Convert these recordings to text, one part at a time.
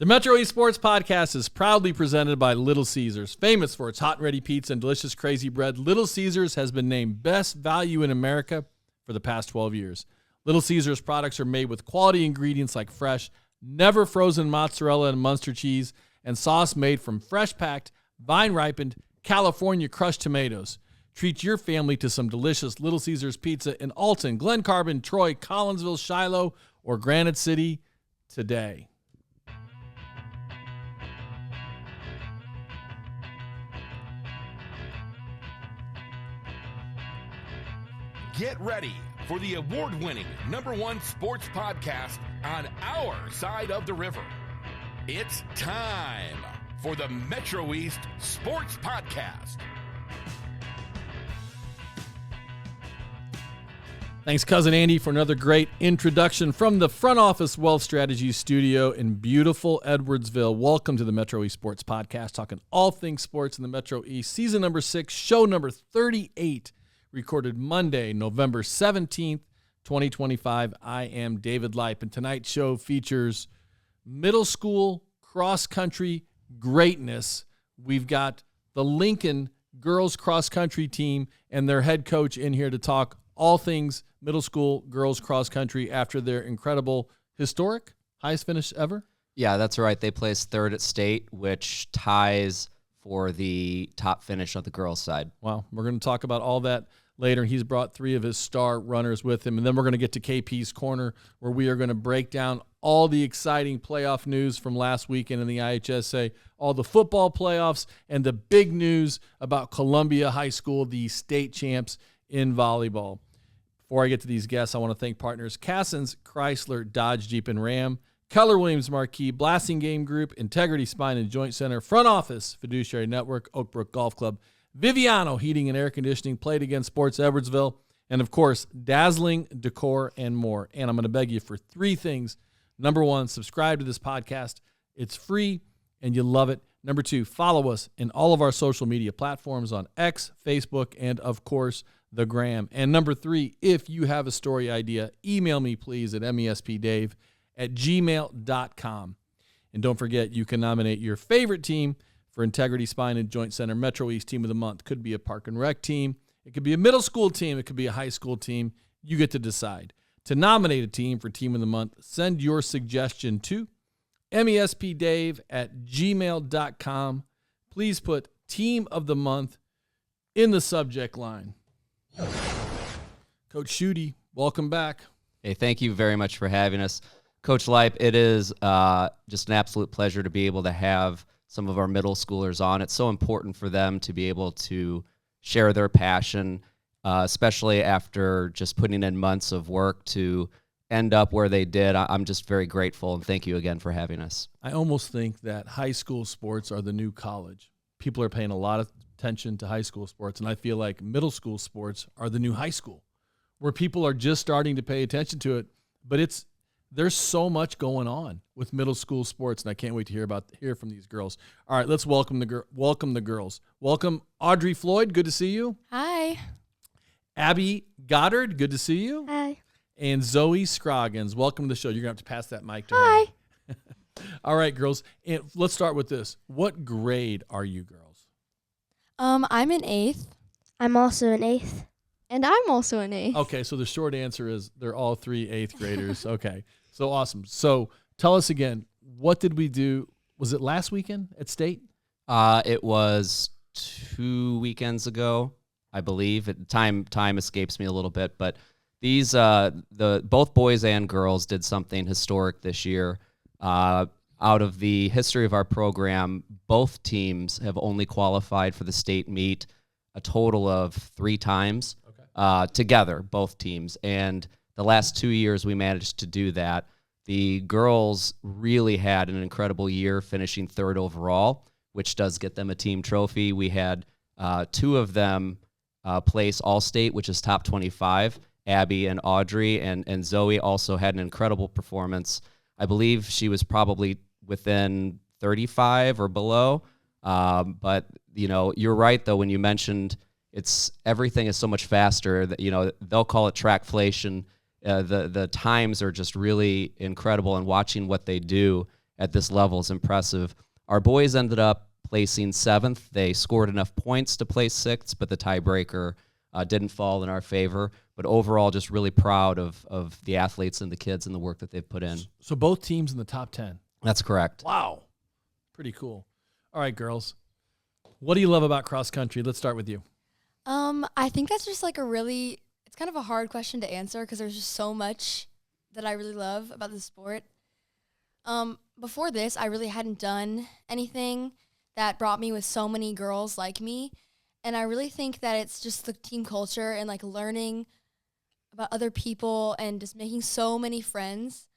The Metro East Sports Podcast is proudly presented by Little Caesars. Famous for its hot and ready pizza and delicious crazy bread, Little Caesars has been named Best Value in America for the past 12 years. Little Caesars products are made with quality ingredients like fresh, never frozen mozzarella and Munster cheese, and sauce made from fresh-packed, vine-ripened, California crushed tomatoes. Treat your family to some delicious Little Caesars pizza in Alton, Glen Carbon, Troy, Collinsville, Shiloh, or Granite City today. Get ready for the award-winning #1 sports podcast on our side of the river. It's time for the Metro East Sports Podcast. Thanks, Cousin Andy, for another great introduction from the Front Office Wealth Strategies studio in beautiful Edwardsville. Welcome to the Metro East Sports Podcast, talking all things sports in the Metro East. Season number 6, show number 38. Recorded Monday, November 17th, 2025. I am David Leip, and tonight's show features middle school cross-country greatness. We've got the Lincoln girls cross-country team and their head coach in here to talk all things middle school girls cross-country after their incredible, historic, highest finish ever. Yeah, that's right. They placed third at state, which ties for the top finish on the girls' side. Wow, we're going to talk about all that later. He's brought 3 of his star runners with him, and then we're going to get to KP's Corner, where we are going to break down all the exciting playoff news from last weekend in the IHSA, all the football playoffs, and the big news about Columbia High School, the state champs in volleyball. Before I get to these guests, I want to thank partners Cassens, Chrysler, Dodge, Jeep, and Ram, Keller Williams Marquee, Blasting Game Group, Integrity Spine and Joint Center, Front Office, Fiduciary Network, Oakbrook Golf Club, Viviano Heating and Air Conditioning, Play It Again Sports Edwardsville, and of course, Dazzling Decor and more. And I'm going to beg you for 3 things. Number 1, subscribe to this podcast. It's free and you love it. Number 2, follow us in all of our social media platforms on X, Facebook, and of course, the Gram. And number 3, if you have a story idea, email me please at mespdave@gmail.com. And don't forget, you can nominate your favorite team for Integrity Spine and Joint Center Metro East Team of the Month. Could be a Park and Rec team. It could be a middle school team. It could be a high school team. You get to decide. To nominate a team for Team of the Month, send your suggestion to mespdave@gmail.com. Please put Team of the Month in the subject line. Coach Tschudy, welcome back. Hey, thank you very much for having us. Coach Leip, it is just an absolute pleasure to be able to have some of our middle schoolers on. It's so important for them to be able to share their passion, especially after just putting in months of work to end up where they did. I'm just very grateful, and thank you again for having us. I almost think that high school sports are the new college. People are paying a lot of attention to high school sports, and I feel like middle school sports are the new high school, where people are just starting to pay attention to it. But there's so much going on with middle school sports, and I can't wait to hear from these girls. All right, let's welcome the girls. Welcome Audrey Floyd. Good to see you. Hi. Abby Goddard. Good to see you. Hi. And Zoe Scroggins. Welcome to the show. You're gonna have to pass that mic to her. Hi. All right, girls. And let's start with this. What grade are you girls? I'm in 8th. I'm also an 8th. And I'm also an 8th. Okay, so the short answer is they're all 3 8th graders. Okay, so awesome. So tell us again, what did we do? Was it last weekend at State? It was 2 weekends ago, I believe. Time escapes me a little bit, but these both boys and girls did something historic this year. Out of the history of our program, both teams have only qualified for the state meet a total of 3 times. Together, both teams. And the last 2 years we managed to do that. The girls really had an incredible year, finishing 3rd overall, which does get them a team trophy. We had 2 of them place All-State, which is top 25. Abby and Audrey, and Zoe also had an incredible performance. I believe she was probably within 35 or below. But, you're right, though, when you mentioned everything is so much faster that, they'll call it trackflation. The times are just really incredible, and watching what they do at this level is impressive. Our boys ended up placing 7th. They scored enough points to place 6th, but the tiebreaker didn't fall in our favor. But overall, just really proud of the athletes and the kids and the work that they've put in. So both teams in the top 10. That's correct. Wow. Pretty cool. All right, girls. What do you love about cross country? Let's start with you. I think that's just like it's kind of a hard question to answer because there's just so much that I really love about the sport. Before this, I really hadn't done anything that brought me with so many girls like me. And I really think that it's just the team culture and like learning about other people and just making so many friends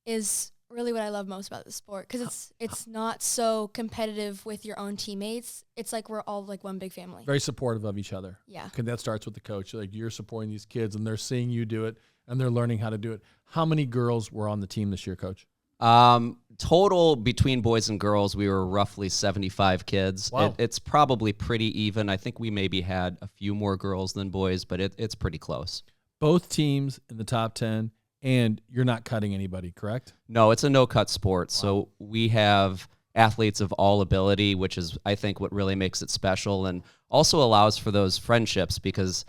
is really what I love most about the sport, because it's not so competitive with your own teammates. It's like we're all like one big family. Very supportive of each other. Yeah. Okay, that starts with the coach. Like, you're supporting these kids, and they're seeing you do it, and they're learning how to do it. How many girls were on the team this year, Coach? Total between boys and girls, we were roughly 75 kids. Wow. It's probably pretty even. I think we maybe had a few more girls than boys, but it's pretty close. Both teams in the top 10, and you're not cutting anybody, correct? No, it's a no-cut sport. So we have athletes of all ability, which is, I think, what really makes it special, and also allows for those friendships because,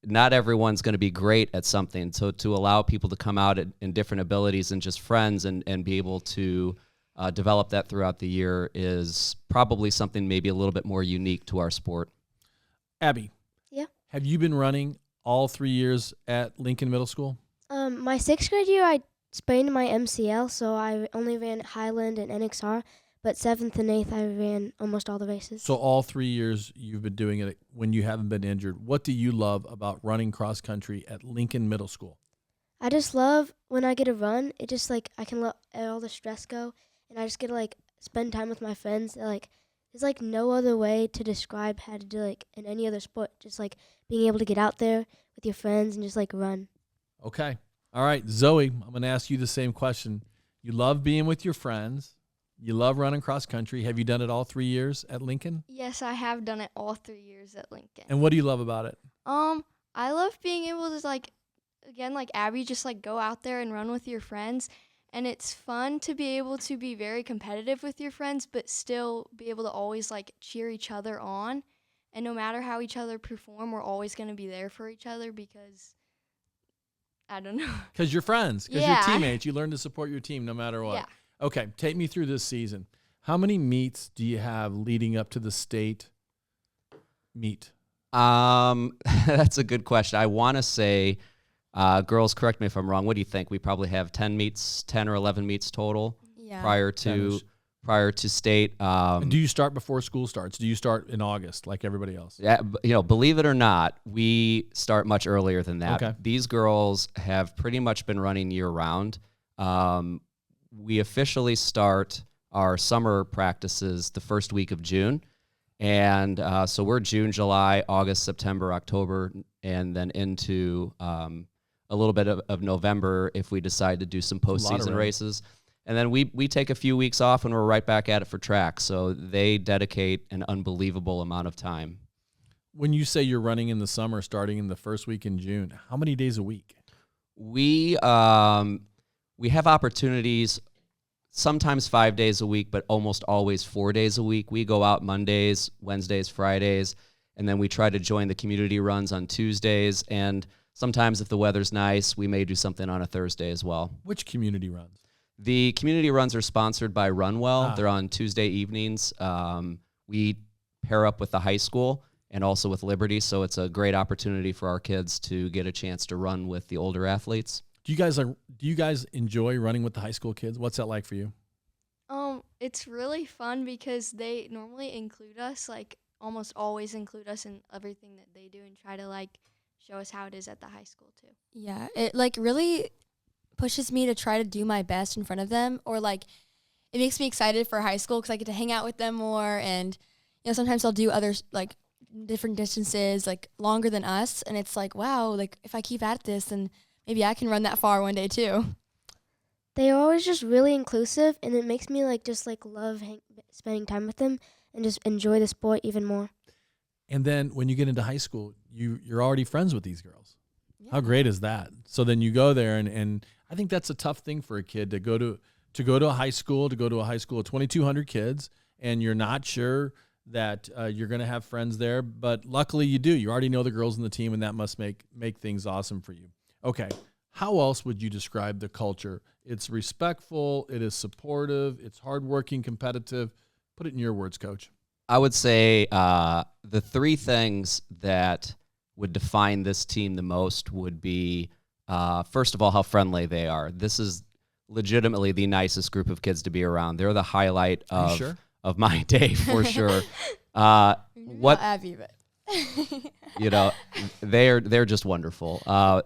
not everyone's going to be great at something. So to allow people to come out in different abilities and just friends and be able to develop that throughout the year is probably something maybe a little bit more unique to our sport. Abby. Yeah. Have you been running all 3 years at Lincoln Middle School? My 6th grade year, I sprained my MCL, so I only ran Highland and NXR, but 7th and 8th, I ran almost all the races. So all 3 years you've been doing it when you haven't been injured. What do you love about running cross country at Lincoln Middle School? I just love when I get a run. It just like I can let all the stress go, and I just get to like spend time with my friends. Like there's like no other way to describe how to do like in any other sport. Just like being able to get out there with your friends and just like run. Okay. All right, Zoe, I'm going to ask you the same question. You love being with your friends. You love running cross country. Have you done it all 3 years at Lincoln? Yes, I have done it all 3 years at Lincoln. And what do you love about it? I love being able to like Abby, just like go out there and run with your friends. And it's fun to be able to be very competitive with your friends, but still be able to always like cheer each other on. And no matter how each other perform, we're always going to be there for each other because I don't know. Because you're friends. Because Yeah. you're teammates. You learn to support your team no matter what. Yeah. Okay, take me through this season. How many meets do you have leading up to the state meet? That's a good question. I want to say, girls, correct me if I'm wrong. What do you think? We probably have 10 or 11 meets total Yeah. prior to state. Do you start before school starts? Do you start in August like everybody else? Yeah, believe it or not, we start much earlier than that. Okay. These girls have pretty much been running year round. We officially start our summer practices the first week of June. And so we're June, July, August, September, October, and then into a little bit of November if we decide to do some postseason running. races. And then we take a few weeks off and we're right back at it for track. So they dedicate an unbelievable amount of time. When you say you're running in the summer, starting in the first week in June, how many days a week? We have opportunities sometimes 5 days a week, but almost always 4 days a week. We go out Mondays, Wednesdays, Fridays, and then we try to join the community runs on Tuesdays. And sometimes if the weather's nice, we may do something on a Thursday as well. Which community runs? The community runs are sponsored by Runwell. They're on Tuesday evenings. We pair up with the high school and also with Liberty, so it's a great opportunity for our kids to get a chance to run with the older athletes. Do you guys enjoy running with the high school kids? What's that like for you? It's really fun because they normally include us, like almost always include us in everything that they do and try to like show us how it is at the high school too. Yeah, it like really pushes me to try to do my best in front of them, or like it makes me excited for high school because I get to hang out with them more, and sometimes I'll do other like different distances like longer than us, and it's like, wow, like if I keep at this, then maybe I can run that far one day too. They are always just really inclusive, and it makes me like just like love spending time with them and just enjoy the sport even more. And then when you get into high school, you're already friends with these girls. Yeah. How great is that? So then you go there, and I think that's a tough thing for a kid to go to go to a high school of 2,200 kids, and you're not sure that you're going to have friends there, but luckily you do. You already know the girls in the team, and that must make things awesome for you. Okay, how else would you describe the culture? It's respectful, it is supportive, it's hardworking, competitive. Put it in your words, Coach. I would say the three things that would define this team the most would be, first of all, how friendly they are. This is legitimately the nicest group of kids to be around. They're the highlight of my day for sure. Not Abby, but they're just wonderful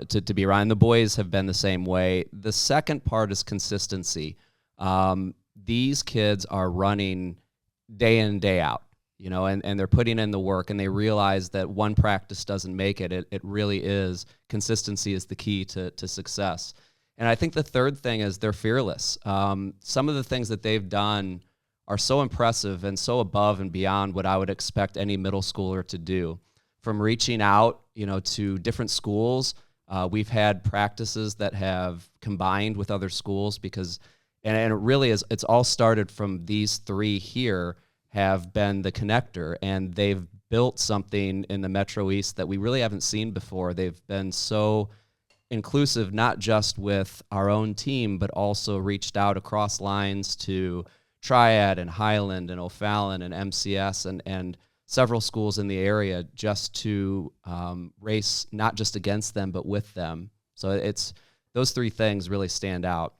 to be around. The boys have been the same way. The second part is consistency. These kids are running day in and day out, and they're putting in the work, and they realize that one practice doesn't make it. It really is. Consistency is the key to success. And I think the third thing is they're fearless. Some of the things that they've done are so impressive and so above and beyond what I would expect any middle schooler to do. From reaching out, to different schools, we've had practices that have combined with other schools and it really is, it's all started from these three here have been the connector, and they've built something in the Metro East that we really haven't seen before. They've been so inclusive, not just with our own team, but also reached out across lines to Triad and Highland and O'Fallon and MCS and several schools in the area just to race not just against them, but with them. So it's those three things really stand out.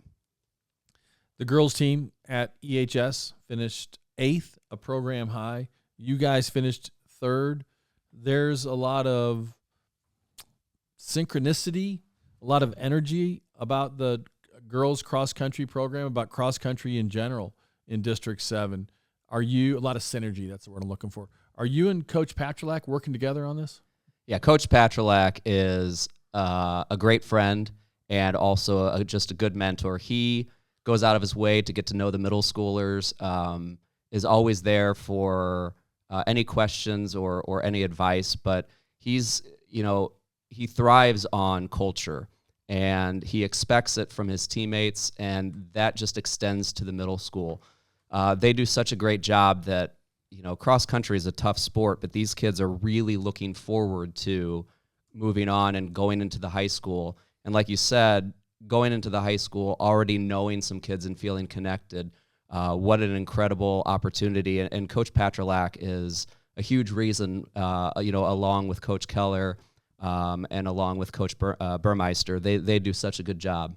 The girls team at EHS finished 8th, a program high. You guys finished 3rd. There's a lot of synchronicity, a lot of energy about the girls cross-country program, about cross-country in general in District 7. A lot of synergy, that's the word I'm looking for. Are you and Coach Patrolak working together on this? Yeah, Coach Patrolak is a great friend and also just a good mentor. He goes out of his way to get to know the middle schoolers, is always there for any questions or any advice, but he thrives on culture, and he expects it from his teammates, and that just extends to the middle school. They do such a great job that, cross country is a tough sport, but these kids are really looking forward to moving on and going into the high school. And like you said, going into the high school, already knowing some kids and feeling connected, what an incredible opportunity. And Coach Patrolak is a huge reason, along with Coach Keller and along with Coach Burmeister. They do such a good job.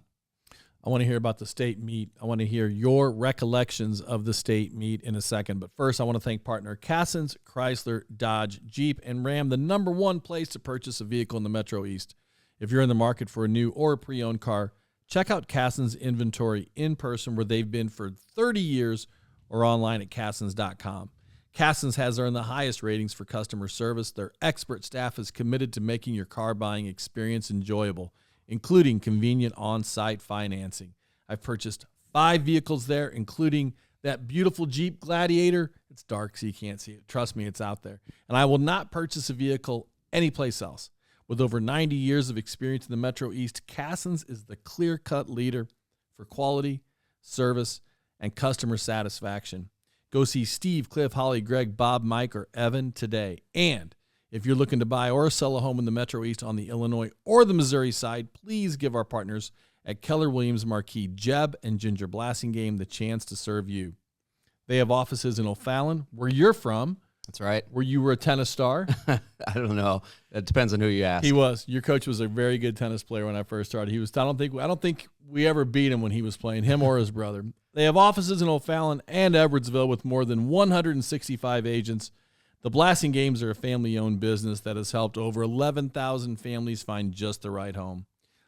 I want to hear about the state meet. I want to hear your recollections of the state meet in a second. But first, I want to thank partner Cassens, Chrysler, Dodge, Jeep, and Ram, the number one place to purchase a vehicle in the Metro East. If you're in the market for a new or a pre-owned car, check out Cassens Inventory in person, where they've been for 30 years, or online at Cassens.com. Cassens has earned the highest ratings for customer service. Their expert staff is committed to making your car buying experience enjoyable, including convenient on-site financing. I've purchased 5 vehicles there, including that beautiful Jeep Gladiator. It's dark, so you can't see it. Trust me, it's out there. And I will not purchase a vehicle anyplace else. With over 90 years of experience in the Metro East, Cassens is the clear-cut leader for quality, service, and customer satisfaction. Go see Steve, Cliff, Holly, Greg, Bob, Mike, or Evan today. And if you're looking to buy or sell a home in the Metro East on the Illinois or the Missouri side, please give our partners at Keller Williams Marquis, Jeb and Ginger Blassingame, the chance to serve you. They have offices in O'Fallon, where you're from. That's right. Where you were a tennis star. I don't know. It depends on who you ask. He was. Your coach was a very good tennis player when I first started. He was. I don't think we ever beat him when he was playing, him or his brother. They have offices in O'Fallon and Edwardsville with more than 165 agents. The Blassingames are a family-owned business that has helped over 11,000 families find just the right home.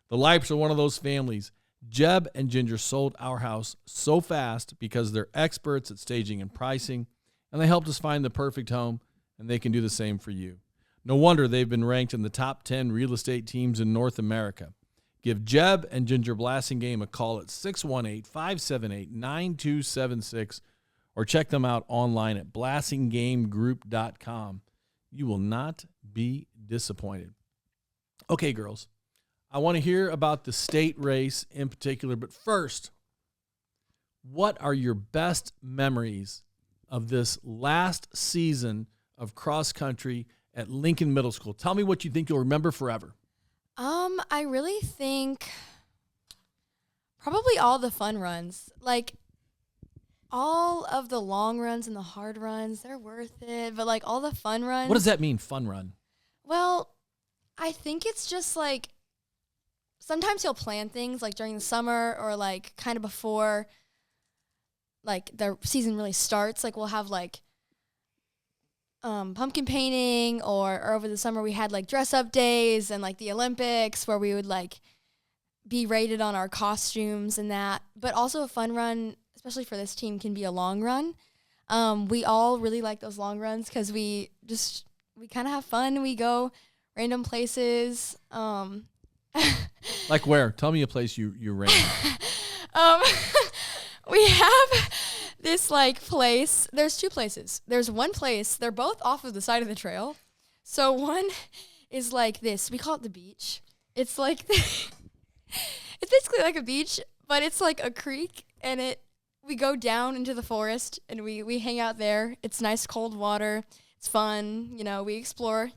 The Lipes are one of those families. Jeb and Ginger sold our house so fast because they're experts at staging and pricing, and they helped us find the perfect home, and they can do the same for you. No wonder they've been ranked in the top 10 real estate teams in North America. Give Jeb and Ginger Blassingame a call at 618-578-9276 or check them out online at blassingamegroup.com. You will not be disappointed. Okay, girls, I want to hear about the state race in particular, but first, what are your best memories of this last season of cross country at Lincoln Middle School? Tell me what you think you'll remember forever. I really think probably all the fun runs. Like, all of the long runs and the hard runs, they're worth it. But, like, all the fun runs. What does that mean, fun run? Well, I think it's just, like, sometimes you'll plan things, like, during the summer or, like, kind of before, like, the season really starts. Like, we'll have, like, pumpkin painting, or over the summer we had, like, dress-up days and, like, the Olympics where we would, like, be rated on our costumes and that. But also a fun run, especially for this team, can be a long run. We all really like those long runs because we kind of have fun. We go random places. Like where? Tell me a place you ran. We have this, like, place. There's two places. There's one place. They're both off of the side of the trail. So one is like this. We call it the beach. It's like it's basically like a beach, but it's like a creek, and we go down into the forest, and we hang out there. It's nice cold water. It's fun. You know, we explore.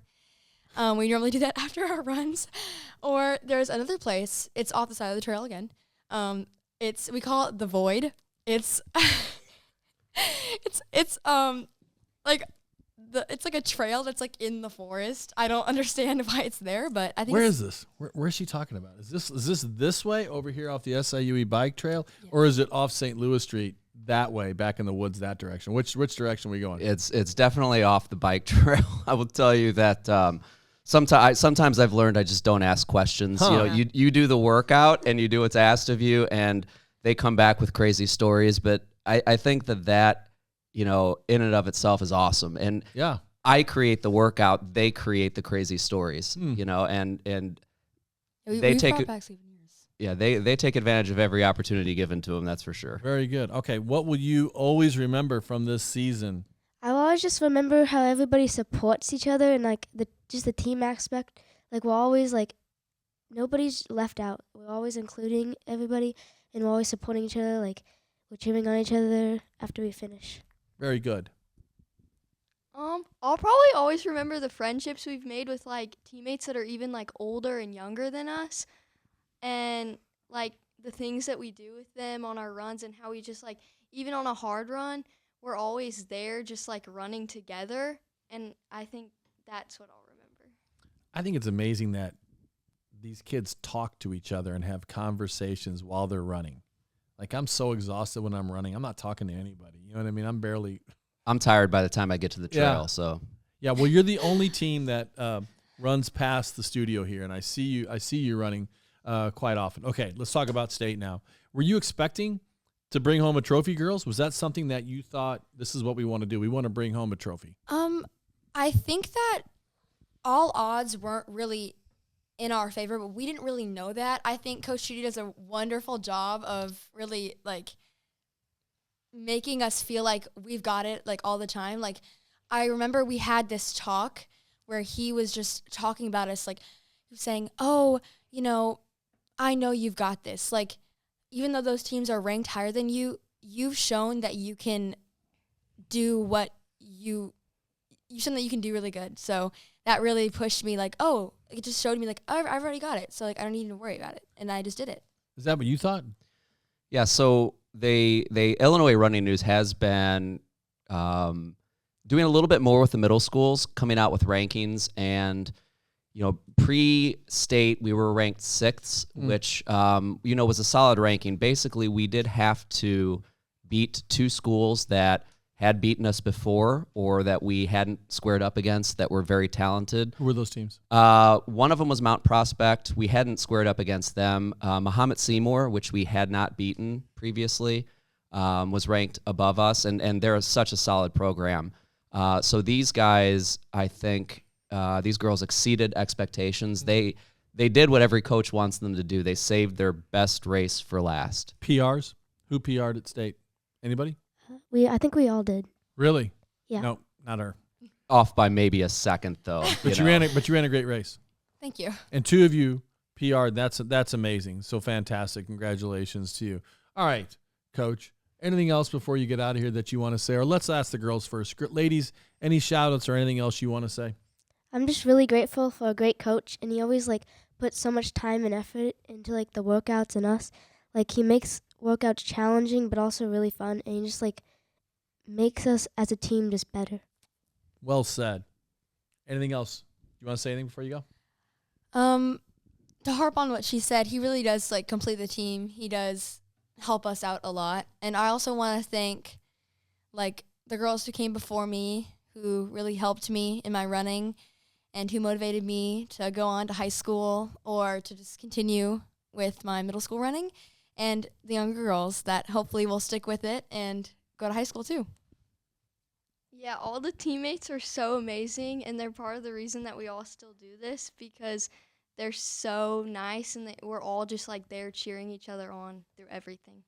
We normally do that after our runs. Or there's another place. It's off the side of the trail again. We call it the Void. It's it's like a trail that's, like, in the forest. I don't understand why it's there, but I think Where is this? Where is she talking about? Is this way over here off the SIUE bike trail, or is it off St. Louis Street that way, back in the woods that direction? Which direction are we going? It's definitely off the bike trail. I will tell you that sometimes I've learned I just don't ask questions. Huh. You know, you do the workout and you do what's asked of you, and they come back with crazy stories. But I think that you know, in and of itself is awesome. And Yeah. I create the workout, they create the crazy stories. You know, and they take it. Yeah, they take advantage of every opportunity given to them. That's for sure. Very good. Okay, what will you always remember from this season? I always just remember how everybody supports each other, and, like, the team aspect. Like, we're always, like, nobody's left out. We're always including everybody, and we're always supporting each other. Like, we're cheering on each other after we finish. Very good. I'll probably always remember the friendships we've made with, like, teammates that are even, like, older and younger than us, and, like, the things that we do with them on our runs, and how we just, like, even on a hard run, we're always there just, like, running together, and I think that's what I'll remember. I think it's amazing that these kids talk to each other and have conversations while they're running. Like, I'm so exhausted when I'm running. I'm not talking to anybody. You know what I mean? I'm tired by the time I get to the trail. Yeah. So Yeah, well, you're the only team that runs past the studio here, and I see you running quite often. Okay, let's talk about state now. Were you expecting to bring home a trophy, girls? Was that something that you thought, this is what we want to do? We want to bring home a trophy. I think that all odds weren't really in our favor, but we didn't really know that. I think Coach Tschudy does a wonderful job of really, like, making us feel like we've got it, like, all the time. Like, I remember we had this talk where he was just talking about us, like, he was saying, oh, you know, I know you've got this. Like, even though those teams are ranked higher than you, you've shown that you can do what you've shown that you can do really good. So that really pushed me, like, oh, it just showed me, like, I've already got it. So, like, I don't need to worry about it. And I just did it. Is that what you thought? yeah, so the Illinois Running News has been doing a little bit more with the middle schools, coming out with rankings. And, you know, pre-state, we were ranked 6th, which, you know, was a solid ranking. Basically, we did have to beat 2 schools that had beaten us before or that we hadn't squared up against that were very talented. Who were those teams? One of them was Mount Prospect. We hadn't squared up against them. Mahomet Seymour, which we had not beaten previously, was ranked above us, and they're such a solid program. So these guys, I think, these girls exceeded expectations. They did what every coach wants them to do. They saved their best race for last. PRs? Who PR'd at state? Anybody? I think we all did. Really? Yeah. No, not her. Off by maybe a second, though. But you ran a great race. Thank you. And 2 of you PR'd. That's amazing. So fantastic. Congratulations to you. All right, Coach. Anything else before you get out of here that you want to say? Or let's ask the girls first. Ladies, any shout-outs or anything else you want to say? I'm just really grateful for a great coach, and he always like puts so much time and effort into like the workouts and us. Like he makes workouts challenging but also really fun, and he just like makes us as a team just better. Well said. Anything else? You want to say anything before you go? To harp on what she said, he really does like complete the team. He does help us out a lot. And I also want to thank like the girls who came before me who really helped me in my running and who motivated me to go on to high school or to just continue with my middle school running, and the younger girls that hopefully will stick with it and go to high school too. Yeah, all the teammates are so amazing, and they're part of the reason that we all still do this because they're so nice, and we're all just like there cheering each other on through everything.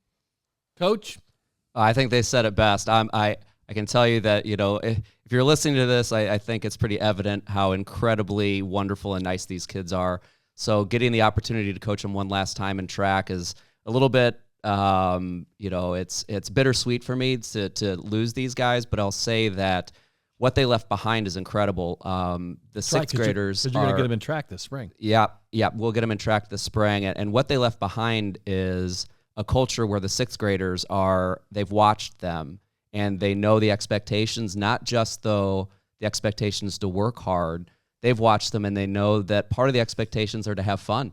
Coach? I think they said it best. I can tell you that, if you're listening to this, I think it's pretty evident how incredibly wonderful and nice these kids are. So getting the opportunity to coach them one last time in track is a little bit, it's bittersweet for me to lose these guys, but I'll say that what they left behind is incredible. The sixth graders you're going to get them in track this spring. Yeah, we'll get them in track this spring. And what they left behind is a culture where the sixth graders they've watched them and they know the expectations, not just though the expectations to work hard. They've watched them and they know that part of the expectations are to have fun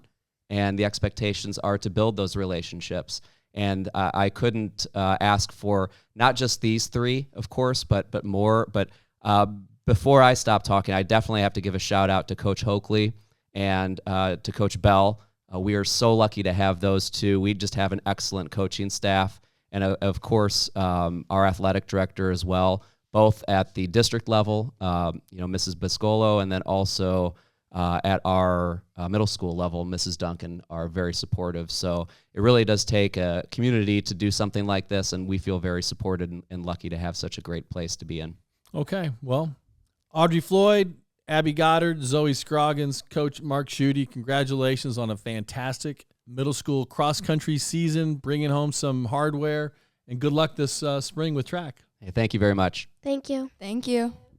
and the expectations are to build those relationships. And I couldn't ask for not just these three, of course, but more. But before I stop talking, I definitely have to give a shout out to Coach Hokley and to Coach Bell. We are so lucky to have those two. We just have an excellent coaching staff. And of course, our athletic director as well, both at the district level, Mrs. Biscolo, and then also at our middle school level, Mrs. Duncan, are very supportive. So it really does take a community to do something like this, and we feel very supported and lucky to have such a great place to be in. Okay, well, Audrey Floyd, Abby Goddard, Zoe Scroggins, Coach Mark Tschudy, congratulations on a fantastic middle school cross-country season, bringing home some hardware, and good luck this spring with track. Hey, thank you very much. Thank you. Thank you.